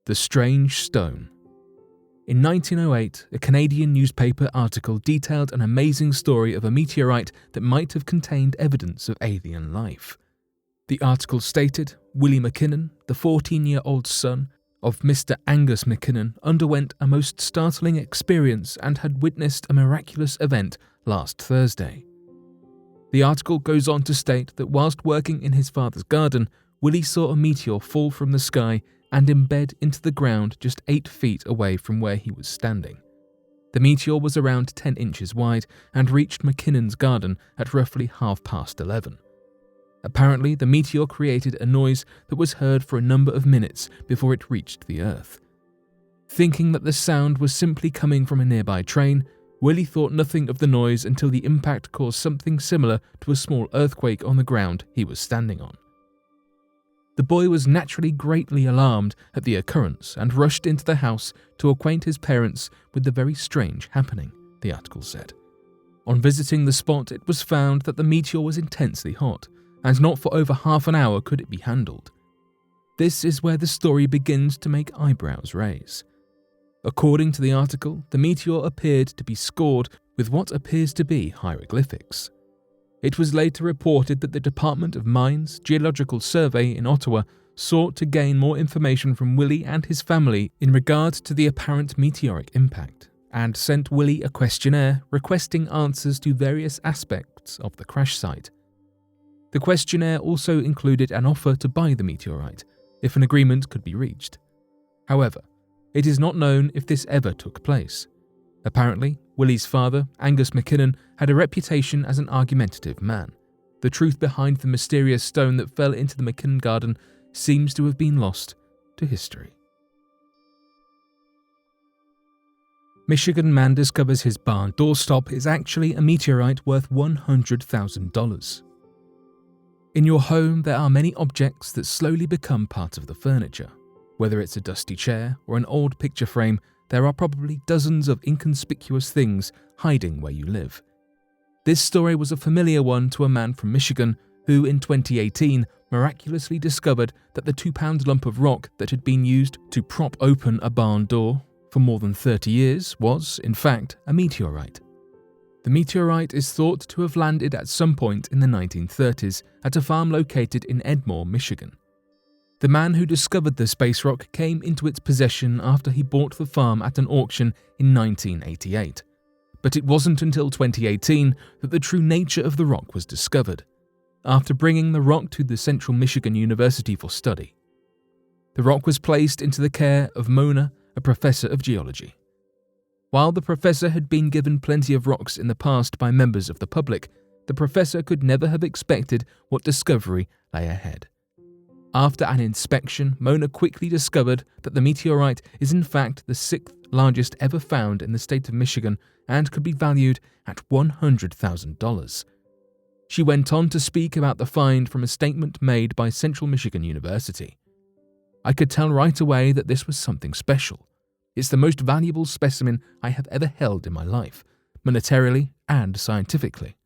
The Strange Stone. In 1908, a Canadian newspaper article detailed an amazing story of a meteorite that might have contained evidence of alien life. The article stated Willie McKinnon, the 14-year-old son of Mr. Angus McKinnon, underwent a most startling experience and had witnessed a miraculous event last Thursday. The article goes on to state that whilst working in his father's garden, Willie saw a meteor fall from the sky and embed into the ground just 8 feet away from where he was standing. The meteor was around 10 inches wide and reached McKinnon's garden at roughly 11:30. Apparently, the meteor created a noise that was heard for a number of minutes before it reached the earth. Thinking that the sound was simply coming from a nearby train, Willie thought nothing of the noise until the impact caused something similar to a small earthquake on the ground he was standing on. The boy was naturally greatly alarmed at the occurrence and rushed into the house to acquaint his parents with the very strange happening, the article said. On visiting the spot, it was found that the meteor was intensely hot, and not for over half an hour could it be handled. This is where the story begins to make eyebrows raise. According to the article, the meteor appeared to be scored with what appears to be hieroglyphics. It was later reported that the Department of Mines Geological Survey in Ottawa sought to gain more information from Willie and his family in regard to the apparent meteoric impact, and sent Willie a questionnaire requesting answers to various aspects of the crash site. The questionnaire also included an offer to buy the meteorite, if an agreement could be reached. However, it is not known if this ever took place. Apparently, Willie's father, Angus McKinnon, had a reputation as an argumentative man. The truth behind the mysterious stone that fell into the McKinnon garden seems to have been lost to history. Michigan man discovers his barn doorstop is actually a meteorite worth $100,000. In your home, there are many objects that slowly become part of the furniture. Whether it's a dusty chair or an old picture frame, there are probably dozens of inconspicuous things hiding where you live. This story was a familiar one to a man from Michigan who, in 2018, miraculously discovered that the 2-pound lump of rock that had been used to prop open a barn door for more than 30 years was, in fact, a meteorite. The meteorite is thought to have landed at some point in the 1930s at a farm located in Edmore, Michigan. The man who discovered the space rock came into its possession after he bought the farm at an auction in 1988. But it wasn't until 2018 that the true nature of the rock was discovered, after bringing the rock to the Central Michigan University for study. The rock was placed into the care of Mona, a professor of geology. While the professor had been given plenty of rocks in the past by members of the public, the professor could never have expected what discovery lay ahead. After an inspection, Mona quickly discovered that the meteorite is in fact the 6th largest ever found in the state of Michigan and could be valued at $100,000. She went on to speak about the find from a statement made by Central Michigan University. I could tell right away that this was something special. It's the most valuable specimen I have ever held in my life, monetarily and scientifically.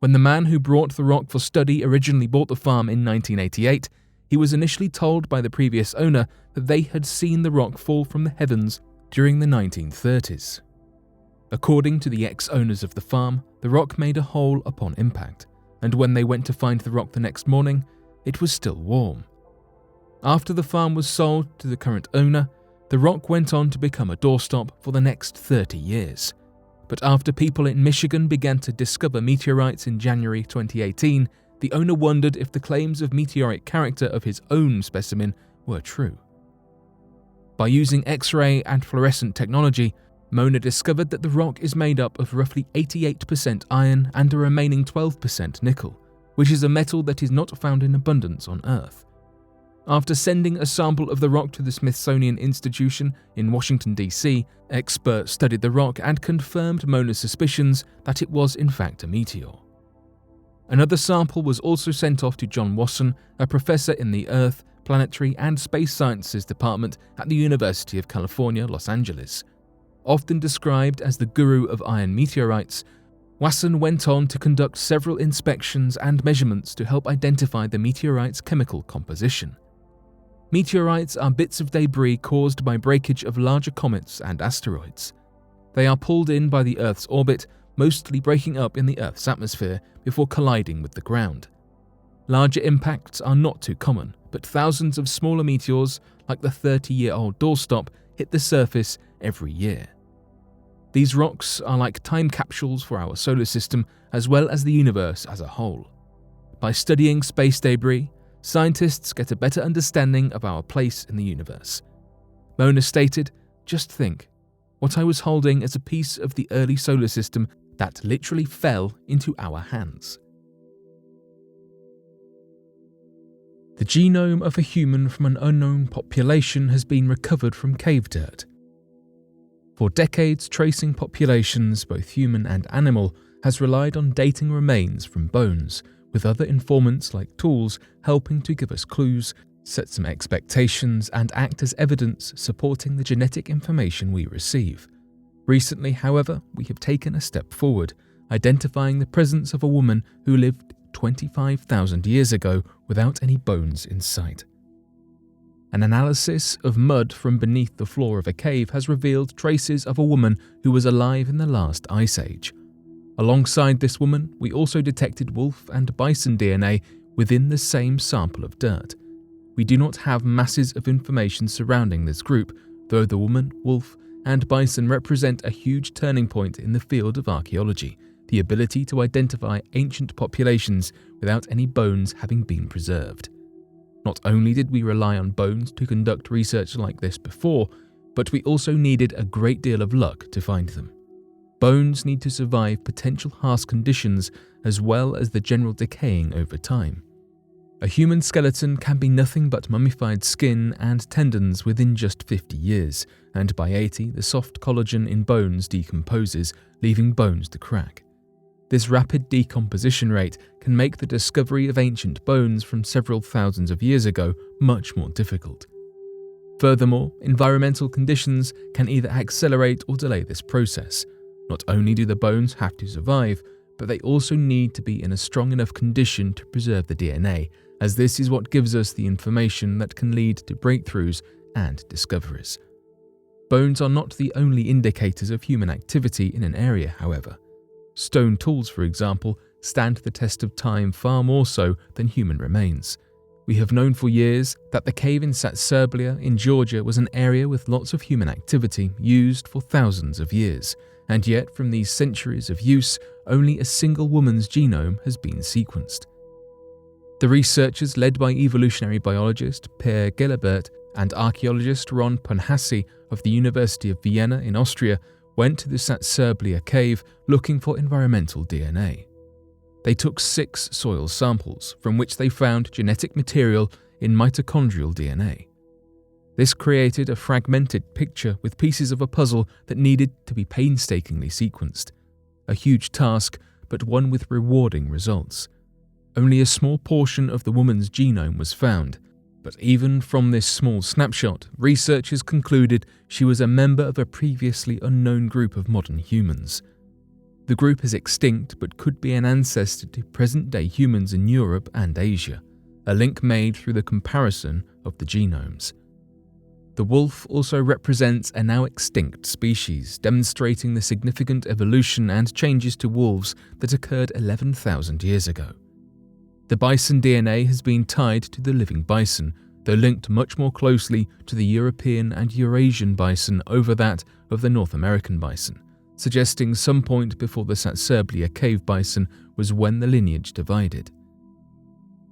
When the man who brought the rock for study originally bought the farm in 1988, he was initially told by the previous owner that they had seen the rock fall from the heavens during the 1930s. According to the ex-owners of the farm, the rock made a hole upon impact, and when they went to find the rock the next morning, it was still warm. After the farm was sold to the current owner, the rock went on to become a doorstop for the next 30 years. But after people in Michigan began to discover meteorites in January 2018, the owner wondered if the claims of meteoric character of his own specimen were true. By using X-ray and fluorescent technology, Mona discovered that the rock is made up of roughly 88% iron and a remaining 12% nickel, which is a metal that is not found in abundance on Earth. After sending a sample of the rock to the Smithsonian Institution in Washington, D.C., experts studied the rock and confirmed Mona's suspicions that it was in fact a meteor. Another sample was also sent off to John Wasson, a professor in the Earth, Planetary and Space Sciences Department at the University of California, Los Angeles. Often described as the guru of iron meteorites, Wasson went on to conduct several inspections and measurements to help identify the meteorite's chemical composition. Meteorites are bits of debris caused by breakage of larger comets and asteroids. They are pulled in by the Earth's orbit, mostly breaking up in the Earth's atmosphere before colliding with the ground. Larger impacts are not too common, but thousands of smaller meteors, like the 30-year-old doorstop, hit the surface every year. These rocks are like time capsules for our solar system as well as the universe as a whole. By studying space debris, scientists get a better understanding of our place in the universe. Mona stated, "Just think, what I was holding is a piece of the early solar system that literally fell into our hands." The genome of a human from an unknown population has been recovered from cave dirt. For decades, tracing populations, both human and animal, has relied on dating remains from bones, with other informants like tools helping to give us clues, set some expectations, and act as evidence supporting the genetic information we receive. Recently, however, we have taken a step forward, identifying the presence of a woman who lived 25,000 years ago without any bones in sight. An analysis of mud from beneath the floor of a cave has revealed traces of a woman who was alive in the last ice age. Alongside this woman, we also detected wolf and bison DNA within the same sample of dirt. We do not have masses of information surrounding this group, though the woman, wolf, and bison represent a huge turning point in the field of archaeology, the ability to identify ancient populations without any bones having been preserved. Not only did we rely on bones to conduct research like this before, but we also needed a great deal of luck to find them. Bones need to survive potential harsh conditions as well as the general decaying over time. A human skeleton can be nothing but mummified skin and tendons within just 50 years, and by 80 the soft collagen in bones decomposes, leaving bones to crack. This rapid decomposition rate can make the discovery of ancient bones from several thousands of years ago much more difficult. Furthermore, environmental conditions can either accelerate or delay this process. Not only do the bones have to survive, but they also need to be in a strong enough condition to preserve the DNA, as this is what gives us the information that can lead to breakthroughs and discoveries. Bones are not the only indicators of human activity in an area, however. Stone tools, for example, stand the test of time far more so than human remains. We have known for years that the cave in Serbia in Georgia was an area with lots of human activity used for thousands of years, and yet from these centuries of use, only a single woman's genome has been sequenced. The researchers led by evolutionary biologist Per Gilbert and archaeologist Ron Punhasi of the University of Vienna in Austria went to the Serbia cave looking for environmental DNA. They took 6 soil samples from which they found genetic material in mitochondrial DNA. This created a fragmented picture with pieces of a puzzle that needed to be painstakingly sequenced. A huge task, but one with rewarding results. Only a small portion of the woman's genome was found, but even from this small snapshot, researchers concluded she was a member of a previously unknown group of modern humans. The group is extinct but could be an ancestor to present-day humans in Europe and Asia, a link made through the comparison of the genomes. The wolf also represents a now extinct species, demonstrating the significant evolution and changes to wolves that occurred 11,000 years ago. The bison DNA has been tied to the living bison, though linked much more closely to the European and Eurasian bison over that of the North American bison, suggesting some point before the Serbia cave bison was when the lineage divided.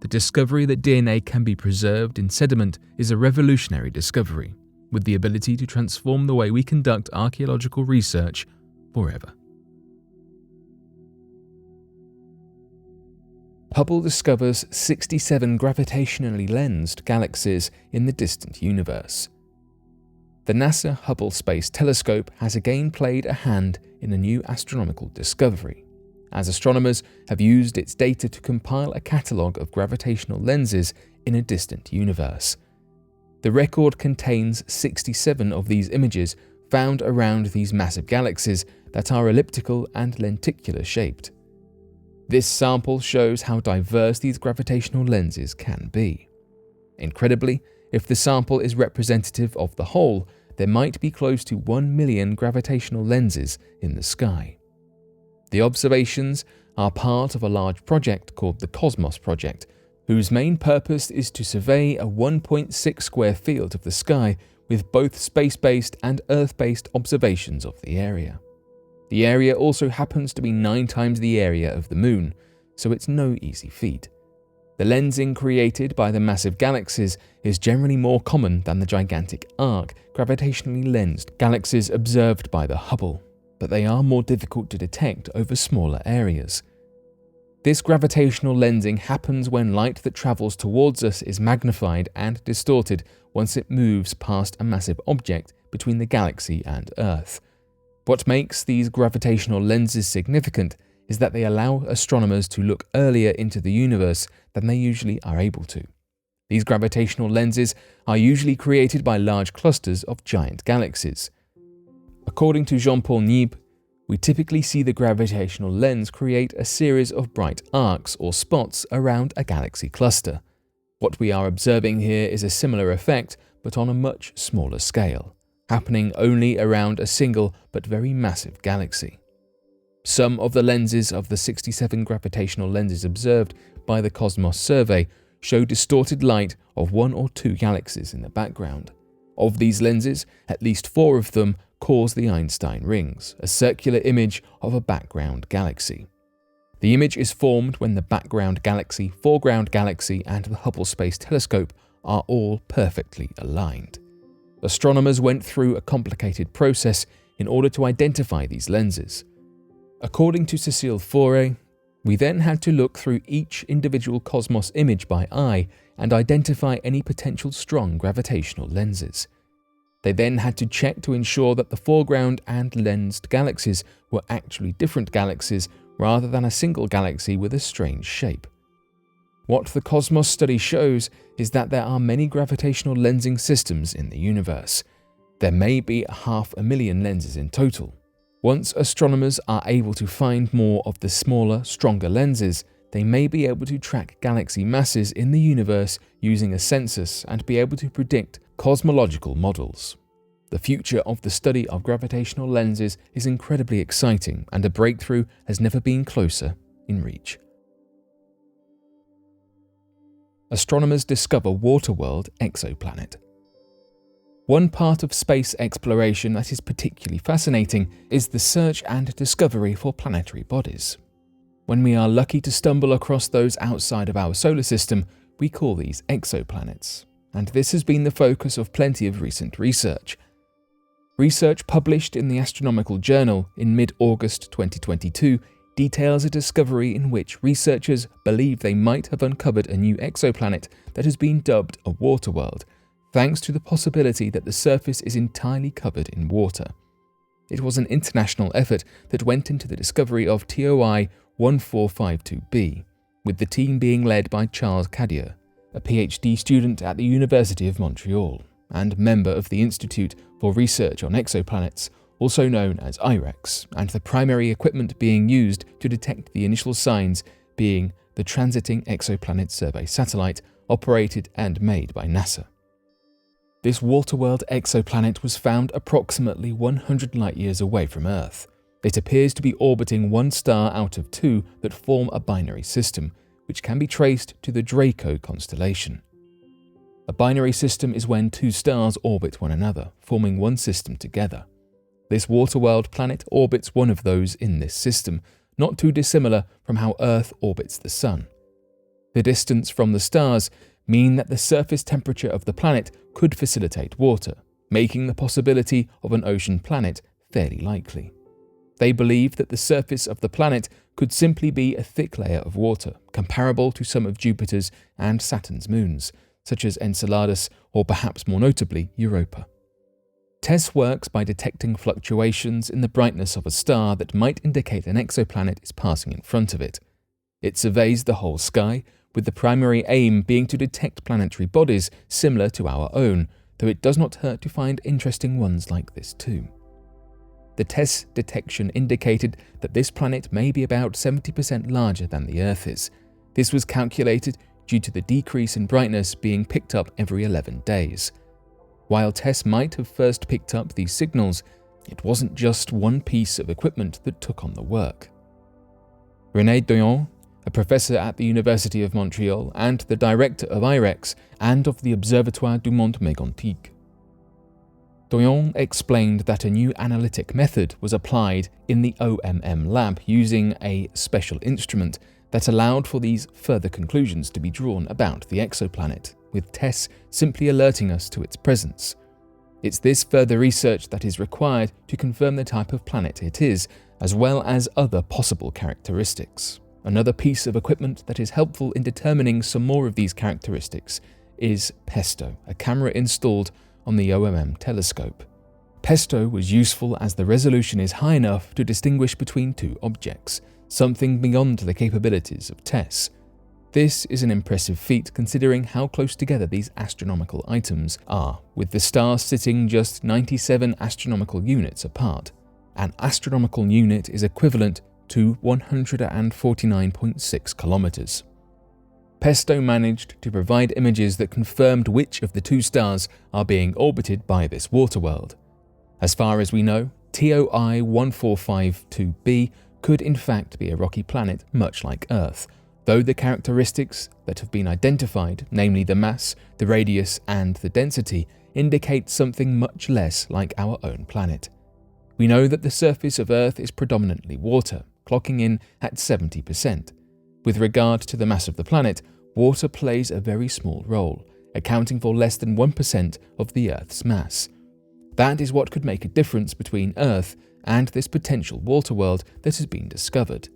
The discovery that DNA can be preserved in sediment is a revolutionary discovery, with the ability to transform the way we conduct archaeological research forever. Hubble discovers 67 gravitationally lensed galaxies in the distant universe. The NASA Hubble Space Telescope has again played a hand in a new astronomical discovery, as astronomers have used its data to compile a catalogue of gravitational lenses in a distant universe. The record contains 67 of these images found around these massive galaxies that are elliptical and lenticular shaped. This sample shows how diverse these gravitational lenses can be. Incredibly, If the sample is representative of the whole, there might be close to 1 million gravitational lenses in the sky. The observations are part of a large project called the Cosmos Project, whose main purpose is to survey a 1.6 square field of the sky with both space-based and Earth-based observations of the area. The area also happens to be 9 times the area of the Moon, so it's no easy feat. The lensing created by the massive galaxies is generally more common than the gigantic arc, gravitationally lensed galaxies observed by the Hubble, but they are more difficult to detect over smaller areas. This gravitational lensing happens when light that travels towards us is magnified and distorted once it moves past a massive object between the galaxy and Earth. What makes these gravitational lenses significant is that they allow astronomers to look earlier into the universe than they usually are able to. These gravitational lenses are usually created by large clusters of giant galaxies. According to Jean-Paul Nieb, we typically see the gravitational lens create a series of bright arcs or spots around a galaxy cluster. What we are observing here is a similar effect, but on a much smaller scale, happening only around a single but very massive galaxy. Some of the lenses of the 67 gravitational lenses observed by the Cosmos survey show distorted light of 1 or 2 galaxies in the background. Of these lenses, at least 4 of them cause the Einstein rings, a circular image of a background galaxy. The image is formed when the background galaxy, foreground galaxy, and the Hubble Space Telescope are all perfectly aligned. Astronomers went through a complicated process in order to identify these lenses. According to Cécile Fauré, we then had to look through each individual cosmos image by eye and identify any potential strong gravitational lenses. They then had to check to ensure that the foreground and lensed galaxies were actually different galaxies rather than a single galaxy with a strange shape. What the Cosmos study shows is that there are many gravitational lensing systems in the universe. There may be 500,000 lenses in total. Once astronomers are able to find more of the smaller, stronger lenses, they may be able to track galaxy masses in the universe using a census and be able to predict cosmological models. The future of the study of gravitational lenses is incredibly exciting, and a breakthrough has never been closer in reach. Astronomers discover water-world exoplanet. One part of space exploration that is particularly fascinating is the search and discovery for planetary bodies. When we are lucky to stumble across those outside of our solar system, we call these exoplanets, and this has been the focus of plenty of recent research. Research published in the Astronomical Journal in mid-August 2022 details a discovery in which researchers believe they might have uncovered a new exoplanet that has been dubbed a water world, thanks to the possibility that the surface is entirely covered in water. It was an international effort that went into the discovery of TOI 1452b, with the team being led by Charles Cadieux, a PhD student at the University of Montreal and member of the Institute for Research on Exoplanets, also known as IREX, and the primary equipment being used to detect the initial signs being the Transiting Exoplanet Survey satellite operated and made by NASA. This water-world exoplanet was found approximately 100 light-years away from Earth. It appears to be orbiting one star out of 2 that form a binary system, which can be traced to the Draco constellation. A binary system is when 2 stars orbit one another, forming one system together. This water-world planet orbits one of those in this system, not too dissimilar from how Earth orbits the Sun. The distance from the stars mean that the surface temperature of the planet could facilitate water, making the possibility of an ocean planet fairly likely. They believe that the surface of the planet could simply be a thick layer of water, comparable to some of Jupiter's and Saturn's moons, such as Enceladus or perhaps more notably Europa. TESS works by detecting fluctuations in the brightness of a star that might indicate an exoplanet is passing in front of it. It surveys the whole sky, with the primary aim being to detect planetary bodies similar to our own, though it does not hurt to find interesting ones like this too. The TESS detection indicated that this planet may be about 70% larger than the Earth is. This was calculated due to the decrease in brightness being picked up every 11 days. While TESS might have first picked up these signals, it wasn't just one piece of equipment that took on the work. René Doyon, a professor at the University of Montreal and the director of IREX and of the Observatoire du Monde Mégantic. Doyon explained that a new analytic method was applied in the OMM lab using a special instrument that allowed for these further conclusions to be drawn about the exoplanet, with TESS simply alerting us to its presence. It's this further research that is required to confirm the type of planet it is, as well as other possible characteristics. Another piece of equipment that is helpful in determining some more of these characteristics is PESTO, a camera installed on the OMM telescope. PESTO was useful as the resolution is high enough to distinguish between two objects, something beyond the capabilities of TESS. This is an impressive feat considering how close together these astronomical items are, with the stars sitting just 97 astronomical units apart. An astronomical unit is equivalent to 149.6 kilometers. PESTO managed to provide images that confirmed which of the two stars are being orbited by this water world. As far as we know, TOI 1452b could in fact be a rocky planet much like Earth, though the characteristics that have been identified, namely the mass, the radius, and the density, indicate something much less like our own planet. We know that the surface of Earth is predominantly water, clocking in at 70%. With regard to the mass of the planet, water plays a very small role, accounting for less than 1% of the Earth's mass. That is what could make a difference between Earth and this potential water world that has been discovered.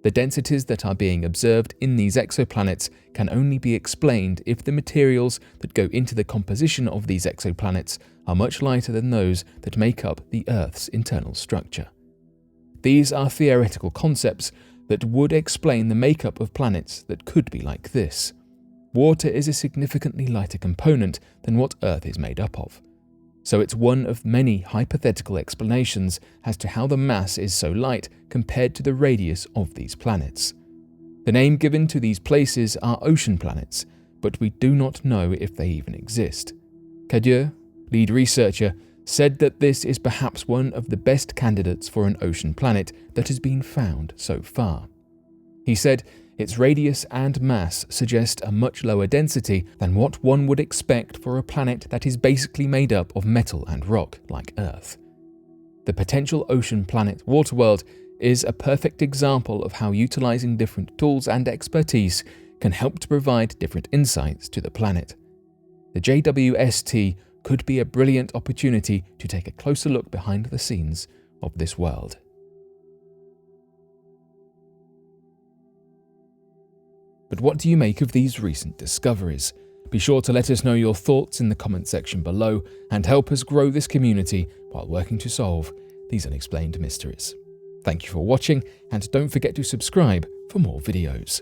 The densities that are being observed in these exoplanets can only be explained if the materials that go into the composition of these exoplanets are much lighter than those that make up the Earth's internal structure. These are theoretical concepts that would explain the makeup of planets that could be like this. Water is a significantly lighter component than what Earth is made up of. So it's one of many hypothetical explanations as to how the mass is so light compared to the radius of these planets. The name given to these places are ocean planets, but we do not know if they even exist. Cadieux, lead researcher, said that this is perhaps one of the best candidates for an ocean planet that has been found so far. He said its radius and mass suggest a much lower density than what one would expect for a planet that is basically made up of metal and rock like Earth. The potential ocean planet Waterworld is a perfect example of how utilizing different tools and expertise can help to provide different insights to the planet. The JWST could be a brilliant opportunity to take a closer look behind the scenes of this world. But what do you make of these recent discoveries? Be sure to let us know your thoughts in the comment section below and help us grow this community while working to solve these unexplained mysteries. Thank you for watching, and don't forget to subscribe for more videos.